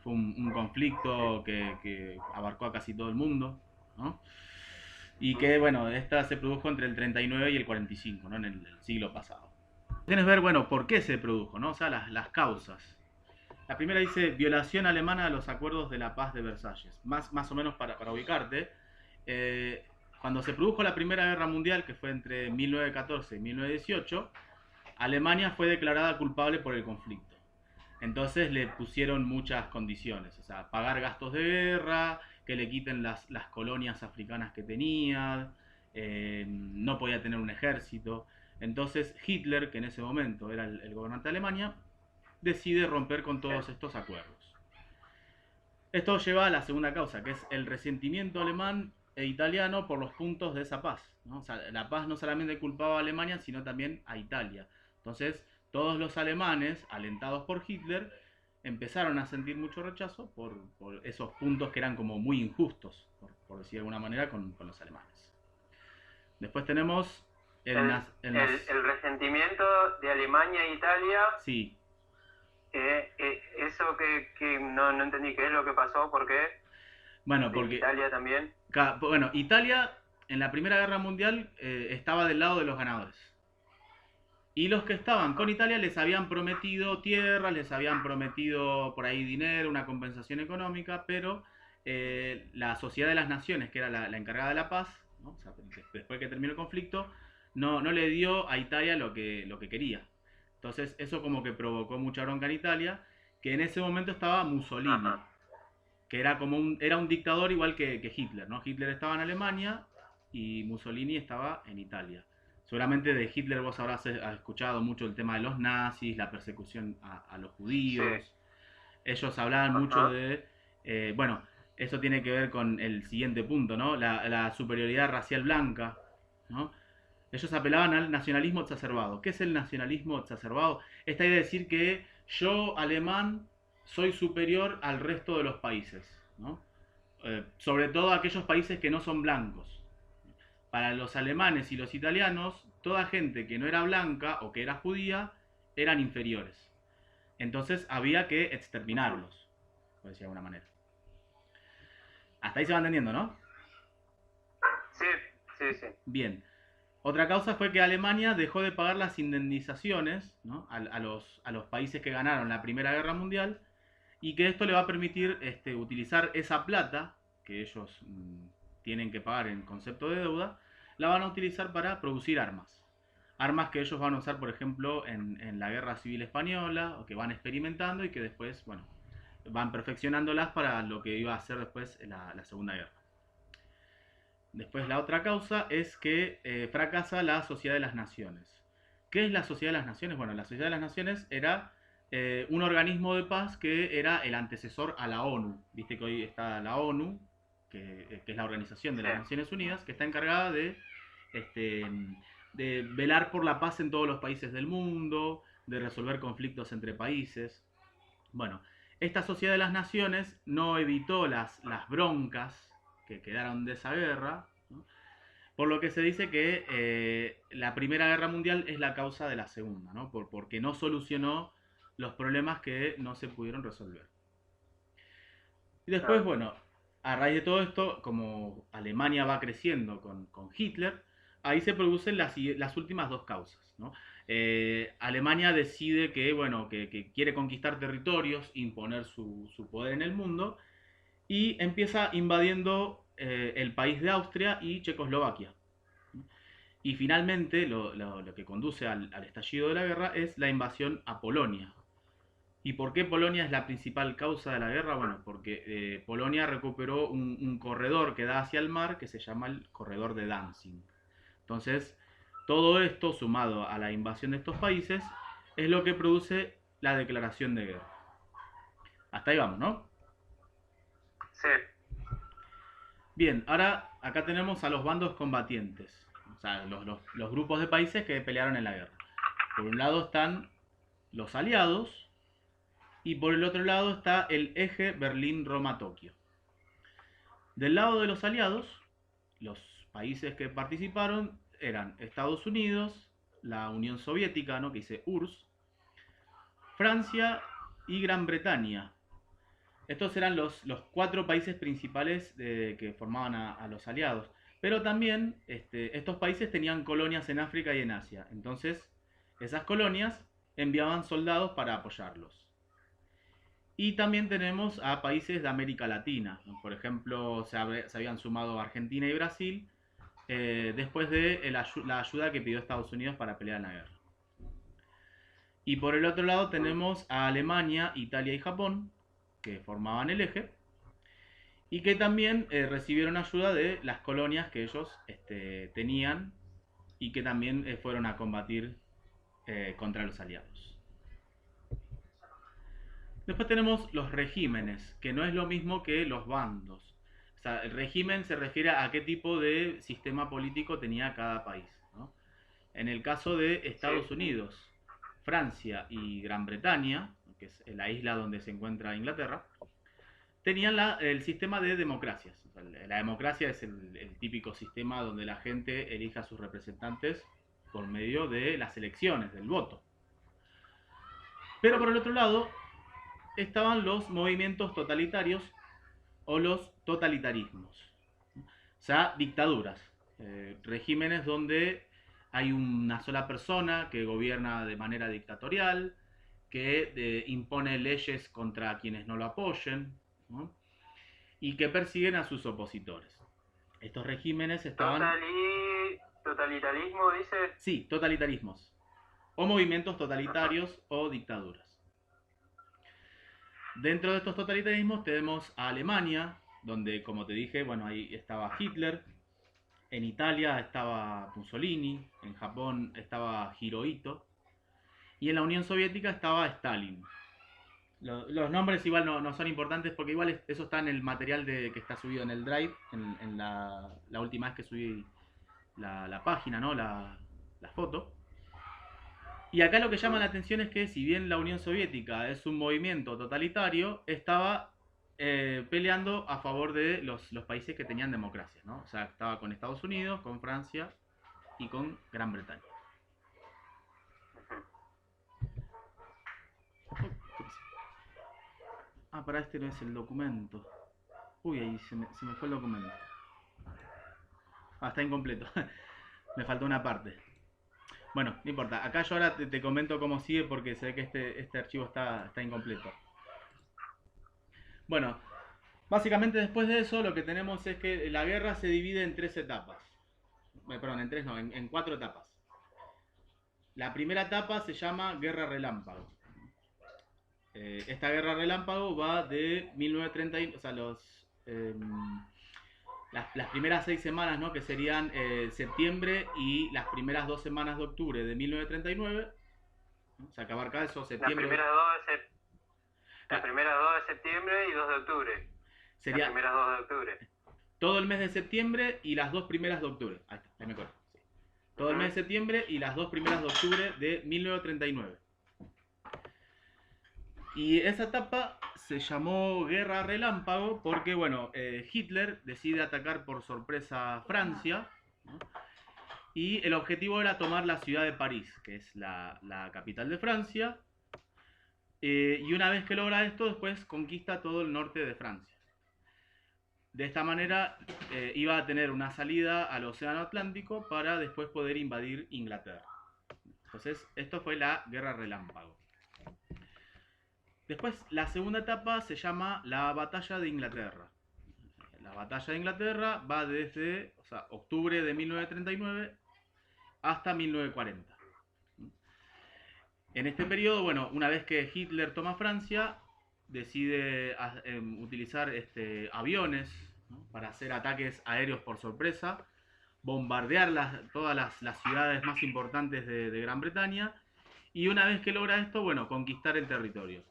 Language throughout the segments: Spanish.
fue un conflicto que abarcó a casi todo el mundo, ¿no? Y que, bueno, esta se produjo entre el 39 y el 45, ¿no? En el siglo pasado. Tienes que ver, bueno, por qué se produjo, ¿no? O sea, las causas. La primera dice violación alemana a los acuerdos de la paz de Versalles. Más o menos para ubicarte, eh, cuando se produjo la Primera Guerra Mundial, que fue entre 1914 y 1918, Alemania fue declarada culpable por el conflicto. Entonces le pusieron muchas condiciones, o sea, pagar gastos de guerra, que le quiten las colonias africanas que tenía, no podía tener un ejército. Entonces Hitler, que en ese momento era el gobernante de Alemania, decide romper con todos estos acuerdos. Esto lleva a la segunda causa, que es el resentimiento alemán e italiano por los puntos de esa paz, ¿no? O sea, la paz no solamente culpaba a Alemania, sino también a Italia. Entonces, todos los alemanes, alentados por Hitler, empezaron a sentir mucho rechazo por esos puntos que eran como muy injustos, por decir de alguna manera, con los alemanes. Después tenemos el resentimiento de Alemania e Italia. Sí. Eso que no entendí, ¿qué es lo que pasó? ¿Por qué? Bueno, porque Italia también. Bueno, Italia en la Primera Guerra Mundial estaba del lado de los ganadores. Y los que estaban con Italia les habían prometido tierras, les habían prometido por ahí dinero, una compensación económica, pero la Sociedad de las Naciones, que era la encargada de la paz, ¿no? O sea, después que terminó el conflicto, no le dio a Italia lo que quería. Entonces eso como que provocó mucha bronca en Italia, que en ese momento estaba Mussolini, que era como era un dictador igual que Hitler, ¿no? Hitler estaba en Alemania y Mussolini estaba en Italia. Seguramente de Hitler vos habrás escuchado mucho el tema de los nazis, la persecución a los judíos. Sí. Ellos hablaban mucho de... bueno, eso tiene que ver con el siguiente punto, ¿no? La superioridad racial blanca, ¿no? Ellos apelaban al nacionalismo exacerbado. ¿Qué es el nacionalismo exacerbado? Esta idea de decir que yo, alemán, soy superior al resto de los países, ¿no? Sobre todo aquellos países que no son blancos. Para los alemanes y los italianos, toda gente que no era blanca o que era judía eran inferiores. Entonces había que exterminarlos, por decir de alguna manera. Hasta ahí se va entendiendo, ¿no? Sí, sí, sí. Bien. Otra causa fue que Alemania dejó de pagar las indemnizaciones, ¿no? a los países que ganaron la Primera Guerra Mundial, y que esto le va a permitir utilizar esa plata que ellos tienen que pagar en concepto de deuda, la van a utilizar para producir armas. Armas que ellos van a usar, por ejemplo, en la Guerra Civil Española, o que van experimentando y que después, bueno, van perfeccionándolas para lo que iba a ser después la Segunda Guerra. Después la otra causa es que fracasa la Sociedad de las Naciones. ¿Qué es la Sociedad de las Naciones? Bueno, la Sociedad de las Naciones era un organismo de paz que era el antecesor a la ONU. Viste que hoy está la ONU, que es la Organización de las Naciones Unidas, que está encargada de velar por la paz en todos los países del mundo, de resolver conflictos entre países. Bueno, esta Sociedad de las Naciones no evitó las broncas que quedaron de esa guerra, ¿no? Por lo que se dice que la Primera Guerra Mundial es la causa de la Segunda, ¿no? Porque no solucionó los problemas que no se pudieron resolver. Y después, bueno, a raíz de todo esto, como Alemania va creciendo con Hitler, ahí se producen las últimas dos causas, ¿no? Alemania decide que, bueno, que quiere conquistar territorios, imponer su poder en el mundo, y empieza invadiendo el país de Austria y Checoslovaquia. Y finalmente lo que conduce al estallido de la guerra es la invasión a Polonia. ¿Y por qué Polonia es la principal causa de la guerra? Bueno, porque Polonia recuperó un corredor que da hacia el mar que se llama el corredor de Danzig. Entonces, todo esto sumado a la invasión de estos países es lo que produce la declaración de guerra. Hasta ahí vamos, ¿no? Sí. Bien, ahora acá tenemos a los bandos combatientes, o sea, los grupos de países que pelearon en la guerra. Por un lado están los aliados y por el otro lado está el eje Berlín-Roma-Tokio. Del lado de los aliados, los países que participaron eran Estados Unidos, la Unión Soviética, ¿no? Que dice URSS, Francia y Gran Bretaña. Estos eran los 4 países principales que formaban a los aliados. Pero también estos países tenían colonias en África y en Asia. Entonces, esas colonias enviaban soldados para apoyarlos. Y también tenemos a países de América Latina. Por ejemplo, se habían sumado Argentina y Brasil después de la ayuda que pidió Estados Unidos para pelear en la guerra. Y por el otro lado tenemos a Alemania, Italia y Japón, que formaban el eje, y que también recibieron ayuda de las colonias que ellos tenían y que también fueron a combatir contra los aliados. Después tenemos los regímenes, que no es lo mismo que los bandos. O sea, el régimen se refiere a qué tipo de sistema político tenía cada país, ¿no? En el caso de Estados Unidos, Francia y Gran Bretaña, que es la isla donde se encuentra Inglaterra, tenían el sistema de democracias. O sea, la democracia es el típico sistema donde la gente elija a sus representantes por medio de las elecciones, del voto. Pero por el otro lado estaban los movimientos totalitarios o los totalitarismos. O sea, dictaduras, regímenes donde hay una sola persona que gobierna de manera dictatorial, que impone leyes contra quienes no lo apoyen, ¿no? Y que persiguen a sus opositores. Estos regímenes estaban... ¿Totalitarismo dice? Sí, totalitarismos. O movimientos totalitarios o dictaduras. Dentro de estos totalitarismos tenemos a Alemania, donde, como te dije, bueno, ahí estaba Hitler. En Italia estaba Mussolini. En Japón estaba Hirohito. Y en la Unión Soviética estaba Stalin. Los nombres igual no son importantes porque igual eso está en el material que está subido en el Drive, en la última vez que subí la página, ¿no? La foto. Y acá lo que llama la atención es que si bien la Unión Soviética es un movimiento totalitario, estaba peleando a favor de los países que tenían democracia, ¿no? O sea, estaba con Estados Unidos, con Francia y con Gran Bretaña. Ah, para este no es el documento. Uy, ahí se me fue el documento. Ah, está incompleto. Me faltó una parte. Bueno, no importa. Acá yo ahora te comento cómo sigue porque se ve que este archivo está incompleto. Bueno, básicamente después de eso lo que tenemos es que la guerra se divide en 3 etapas. Perdón, en 3 no, en 4 etapas. La primera etapa se llama Guerra Relámpago. Esta guerra relámpago va de 1930, o sea, las primeras 6 semanas, ¿no? Que serían septiembre y las primeras 2 semanas de octubre de 1939. ¿No? O sea, que abarca eso, septiembre. Las primeras 2 de septiembre y 2 de octubre. Sería las primeras 2 de octubre. Todo el mes de septiembre y las 2 primeras de octubre. Ahí está, ahí me acuerdo. Sí. Todo el mes de septiembre y las 2 primeras de octubre de 1939. Y esa etapa se llamó Guerra Relámpago porque, bueno, Hitler decide atacar por sorpresa Francia, ¿no? Y el objetivo era tomar la ciudad de París, que es la capital de Francia, y una vez que logra esto, después conquista todo el norte de Francia. De esta manera iba a tener una salida al Océano Atlántico para después poder invadir Inglaterra. Entonces, esto fue la Guerra Relámpago. Después, la segunda etapa se llama la Batalla de Inglaterra. La Batalla de Inglaterra va desde octubre de 1939 hasta 1940. En este periodo, bueno, una vez que Hitler toma Francia, decide utilizar aviones, ¿no? Para hacer ataques aéreos por sorpresa, bombardear todas las ciudades más importantes de Gran Bretaña, y una vez que logra esto, bueno, conquistar el territorio.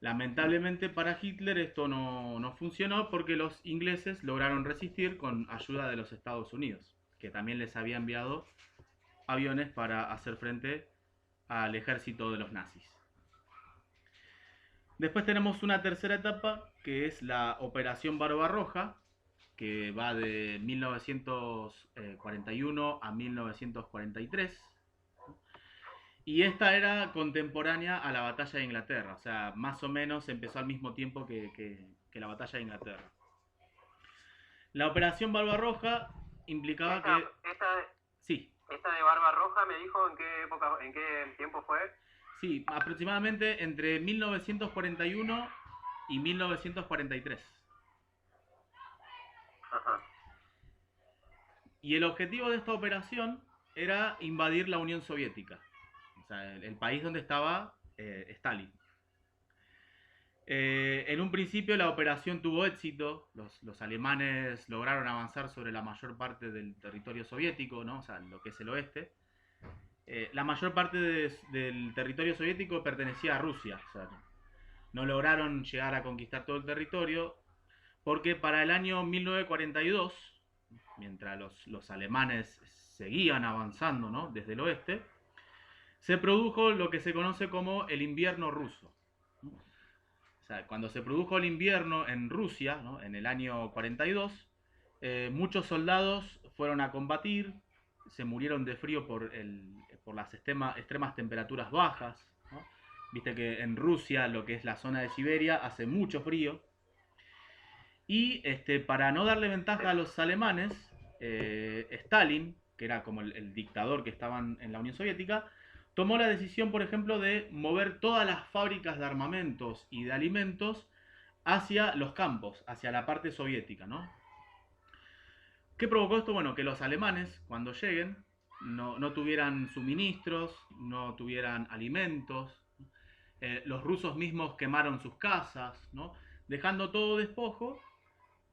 Lamentablemente para Hitler esto no funcionó porque los ingleses lograron resistir con ayuda de los Estados Unidos, que también les había enviado aviones para hacer frente al ejército de los nazis. Después tenemos una tercera etapa que es la Operación Barbarroja, que va de 1941 a 1943. Y esta era contemporánea a la batalla de Inglaterra, o sea, más o menos empezó al mismo tiempo que la batalla de Inglaterra. La operación Barbarroja implicaba que... Sí. ¿Esta de Barbarroja me dijo en qué época, en qué tiempo fue? Sí, aproximadamente entre 1941 y 1943. Ajá. Y el objetivo de esta operación era invadir la Unión Soviética, o sea, el país donde estaba Stalin. En un principio la operación tuvo éxito, los alemanes lograron avanzar sobre la mayor parte del territorio soviético, ¿no? O sea, lo que es el oeste. La mayor parte del territorio soviético pertenecía a Rusia, o sea, no lograron llegar a conquistar todo el territorio, porque para el año 1942, mientras los alemanes seguían avanzando, ¿no?, desde el oeste, se produjo lo que se conoce como el invierno ruso. O sea, cuando se produjo el invierno en Rusia, ¿no?, en el año 42, muchos soldados fueron a combatir, se murieron de frío por las extremas temperaturas bajas, ¿no? Viste que en Rusia, lo que es la zona de Siberia, hace mucho frío. Y para no darle ventaja a los alemanes, Stalin, que era como el dictador que estaban en la Unión Soviética, tomó la decisión, por ejemplo, de mover todas las fábricas de armamentos y de alimentos hacia los campos, hacia la parte soviética, ¿no? ¿Qué provocó esto? Bueno, que los alemanes, cuando lleguen, no tuvieran suministros, no tuvieran alimentos. Los rusos mismos quemaron sus casas, ¿no?, dejando todo despojo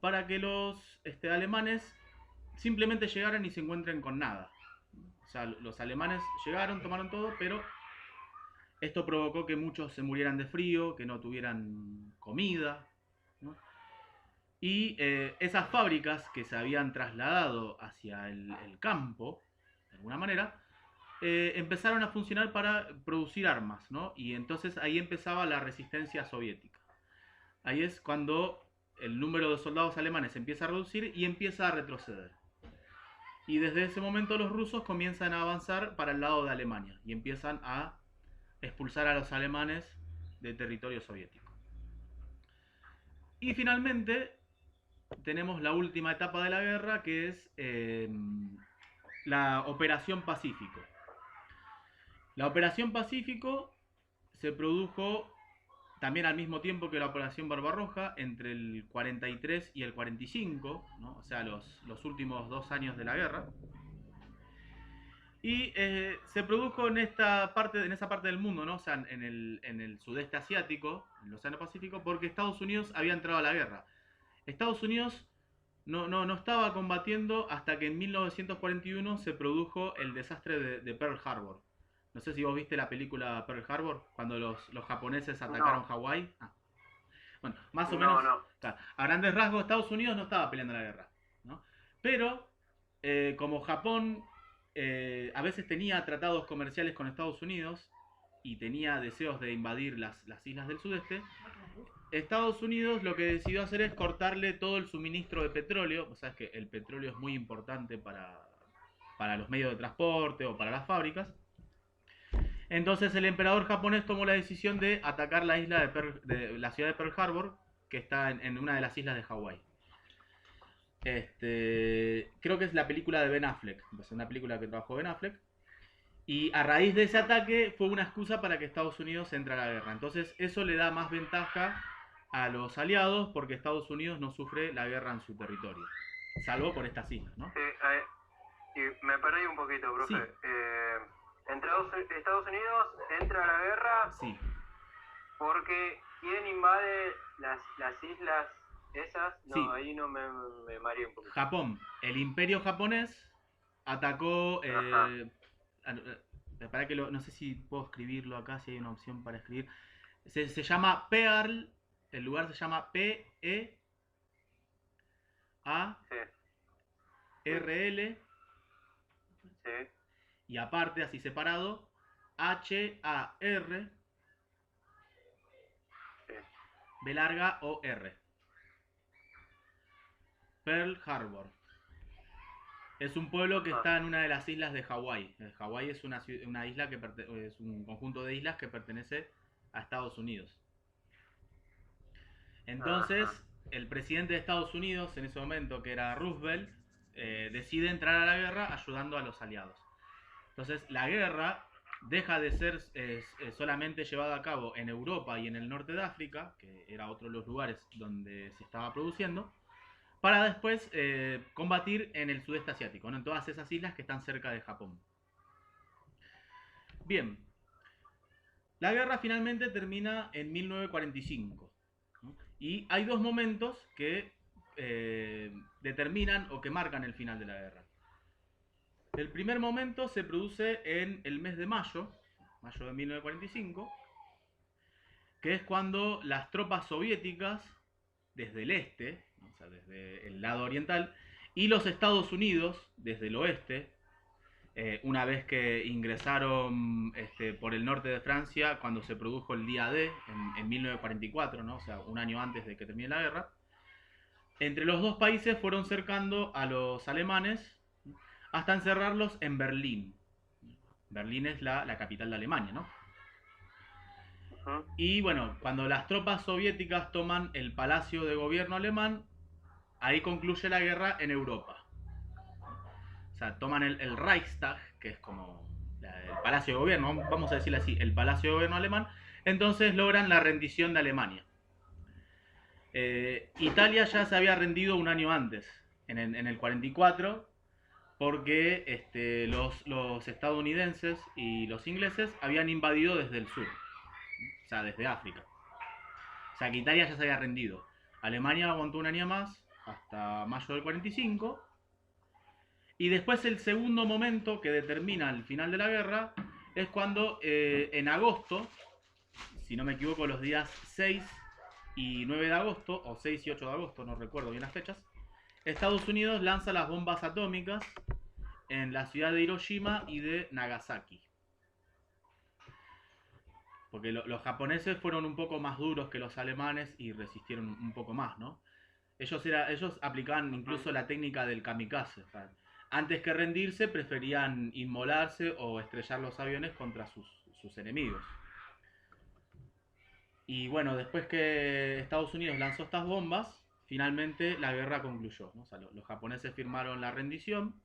para que los alemanes simplemente llegaran y se encuentren con nada. O sea, los alemanes llegaron, tomaron todo, pero esto provocó que muchos se murieran de frío, que no tuvieran comida, ¿no? Y esas fábricas que se habían trasladado hacia el campo, de alguna manera, empezaron a funcionar para producir armas, ¿no? Y entonces ahí empezaba la resistencia soviética. Ahí es cuando el número de soldados alemanes empieza a reducir y empieza a retroceder. Y desde ese momento los rusos comienzan a avanzar para el lado de Alemania y empiezan a expulsar a los alemanes del territorio soviético. Y finalmente tenemos la última etapa de la guerra, que es la Operación Pacífico. La Operación Pacífico se produjo también al mismo tiempo que la Operación Barbarroja, entre el 43 y el 45, ¿no? O sea, los últimos 2 años de la guerra. Y se produjo en esa parte del mundo, ¿no? O sea, en el sudeste asiático, en el Océano Pacífico, porque Estados Unidos había entrado a la guerra. Estados Unidos no estaba combatiendo hasta que en 1941 se produjo el desastre de Pearl Harbor. No sé si vos viste la película Pearl Harbor, cuando los japoneses atacaron Hawái. Bueno, más o menos. No. Claro, a grandes rasgos, Estados Unidos no estaba peleando la guerra, ¿no? Pero, como Japón a veces tenía tratados comerciales con Estados Unidos y tenía deseos de invadir las islas del sudeste, Estados Unidos lo que decidió hacer es cortarle todo el suministro de petróleo. O sea, es que el petróleo es muy importante para los medios de transporte o para las fábricas. Entonces el emperador japonés tomó la decisión de atacar la isla de la ciudad de Pearl Harbor, que está en una de las islas de Hawái. Creo que es la película de Ben Affleck, es una película que trabajó Ben Affleck. Y a raíz de ese ataque fue una excusa para que Estados Unidos entre a la guerra. Entonces eso le da más ventaja a los aliados porque Estados Unidos no sufre la guerra en su territorio. Salvo por estas islas, ¿no? Y me perdí un poquito, profe. Sí. Estados Unidos entra a la guerra, sí, porque ¿quién invade las islas esas? No, sí. Ahí no me mareé un poquito. Japón. El imperio japonés atacó... para que no sé si puedo escribirlo acá, si hay una opción para escribir. Se llama Pearl, el lugar se llama P-E-A-R-L. Sí. Y aparte, así separado, H-A-R, Sí. B larga O-R. Pearl Harbor. Es un pueblo que está en una de las islas de Hawái. Hawái es una isla es un conjunto de islas que pertenece a Estados Unidos. Entonces, el presidente de Estados Unidos en ese momento, que era Roosevelt, decide entrar a la guerra ayudando a los aliados. Entonces, la guerra deja de ser solamente llevada a cabo en Europa y en el norte de África, que era otro de los lugares donde se estaba produciendo, para después combatir en el sudeste asiático, ¿no? En todas esas islas que están cerca de Japón. Bien, la guerra finalmente termina en 1945, ¿no? Y hay dos momentos que determinan o que marcan el final de la guerra. El primer momento se produce en el mes de mayo de 1945, que es cuando las tropas soviéticas desde el este, o sea, desde el lado oriental, y los Estados Unidos desde el oeste, una vez que ingresaron por el norte de Francia, cuando se produjo el día D, en 1944, ¿no? O sea, un año antes de que termine la guerra, entre los dos países fueron cercando a los alemanes hasta encerrarlos en Berlín. Berlín es la capital de Alemania, ¿no? Y bueno, cuando las tropas soviéticas toman el palacio de gobierno alemán, ahí concluye la guerra en Europa. O sea, toman el Reichstag, que es como el palacio de gobierno, vamos a decirlo así, el palacio de gobierno alemán, entonces logran la rendición de Alemania. Italia ya se había rendido un año antes, en el 44, porque los estadounidenses y los ingleses habían invadido desde el sur, o sea, desde África. O sea, que Italia ya se había rendido. Alemania aguantó un año más, hasta mayo del 45. Y después el segundo momento que determina el final de la guerra es cuando en agosto, si no me equivoco, los días 6 y 9 de agosto, o 6 y 8 de agosto, no recuerdo bien las fechas, Estados Unidos lanza las bombas atómicas en la ciudad de Hiroshima y de Nagasaki. Porque los japoneses fueron un poco más duros que los alemanes y resistieron un poco más, ¿no? Ellos aplicaban incluso la técnica del kamikaze. O sea, antes que rendirse, preferían inmolarse o estrellar los aviones contra sus enemigos. Y bueno, después que Estados Unidos lanzó estas bombas, finalmente la guerra concluyó, ¿no? O sea, los japoneses firmaron la rendición.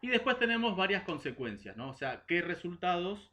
Y después tenemos varias consecuencias, ¿no? O sea, ¿qué resultados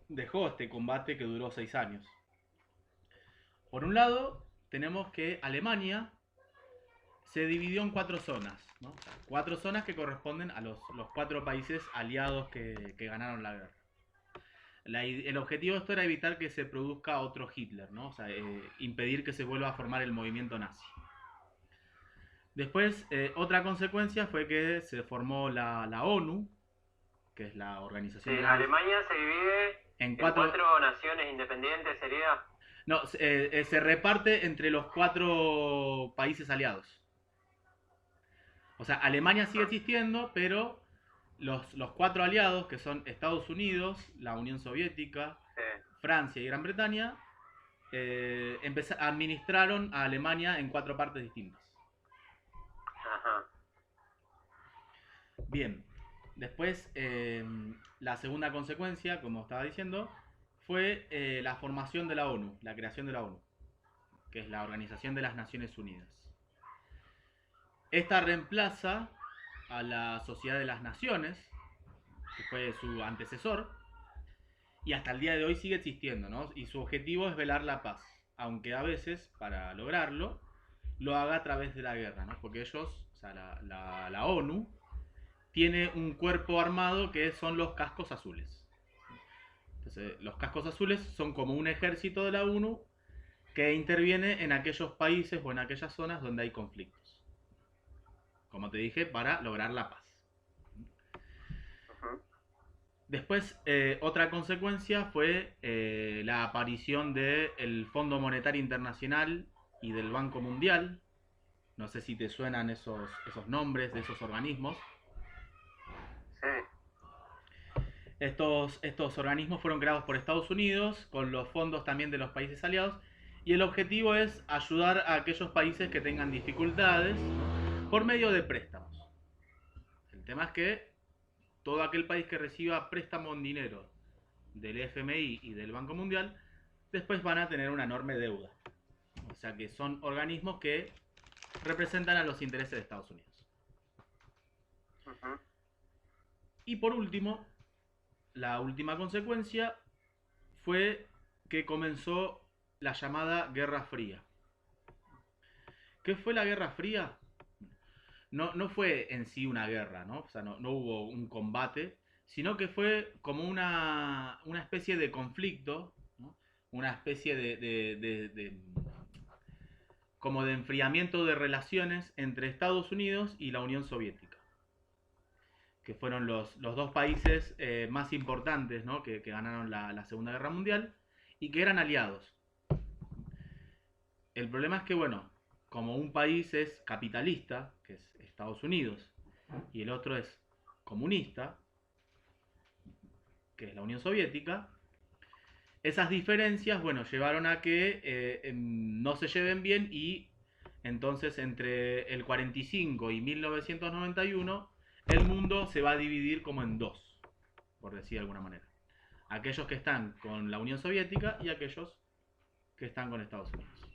dejó este combate que duró 6 años? Por un lado, tenemos que Alemania se dividió en 4 zonas, ¿no? O sea, 4 zonas que corresponden a los 4 países aliados que ganaron la guerra. El objetivo de esto era evitar que se produzca otro Hitler, ¿no? O sea, impedir que se vuelva a formar el movimiento nazi. Después, otra consecuencia fue que se formó la ONU, que es la organización... Sí, Alemania se divide en 4 naciones independientes, ¿sería? No, se reparte entre los 4 países aliados. O sea, Alemania sigue existiendo, pero los 4 aliados, que son Estados Unidos, la Unión Soviética, sí, Francia y Gran Bretaña, administraron a Alemania en 4 partes distintas. Ajá. Bien, después la segunda consecuencia, como estaba diciendo, fue la formación de la ONU, la creación de la ONU, que es la Organización de las Naciones Unidas. Esta reemplaza a la Sociedad de las Naciones, que fue su antecesor, y hasta el día de hoy sigue existiendo, ¿no? Y su objetivo es velar la paz, aunque a veces, para lograrlo, lo haga a través de la guerra, ¿no? Porque ellos, o sea, la ONU, tiene un cuerpo armado que son los cascos azules. Entonces, los cascos azules son como un ejército de la ONU que interviene en aquellos países o en aquellas zonas donde hay conflictos. Como te dije, para lograr la paz. Después, otra consecuencia fue la aparición del Fondo Monetario Internacional y del Banco Mundial. No sé si te suenan esos nombres de esos organismos. Sí. Estos organismos fueron creados por Estados Unidos, con los fondos también de los países aliados, y el objetivo es ayudar a aquellos países que tengan dificultades por medio de préstamos. tema es que todo aquel país que reciba préstamo en dinero del FMI y del Banco Mundial, después van a tener una enorme deuda. O sea que son organismos que representan a los intereses de Estados Unidos. Y por último, la última consecuencia fue que comenzó la llamada Guerra Fría. ¿Qué fue la Guerra Fría? No fue en sí una guerra, ¿no? O sea, no hubo un combate, sino que fue como una especie de conflicto, ¿no? Una especie como de enfriamiento de relaciones entre Estados Unidos y la Unión Soviética, que fueron los dos países más importantes, ¿no? que ganaron la Segunda Guerra Mundial y que eran aliados. El problema es que, bueno, como un país es capitalista, que es Estados Unidos, y el otro es comunista, que es la Unión Soviética, esas diferencias, bueno, llevaron a que no se lleven bien y entonces entre el 45 y 1991 el mundo se va a dividir como en dos, por decir de alguna manera. Aquellos que están con la Unión Soviética y aquellos que están con Estados Unidos.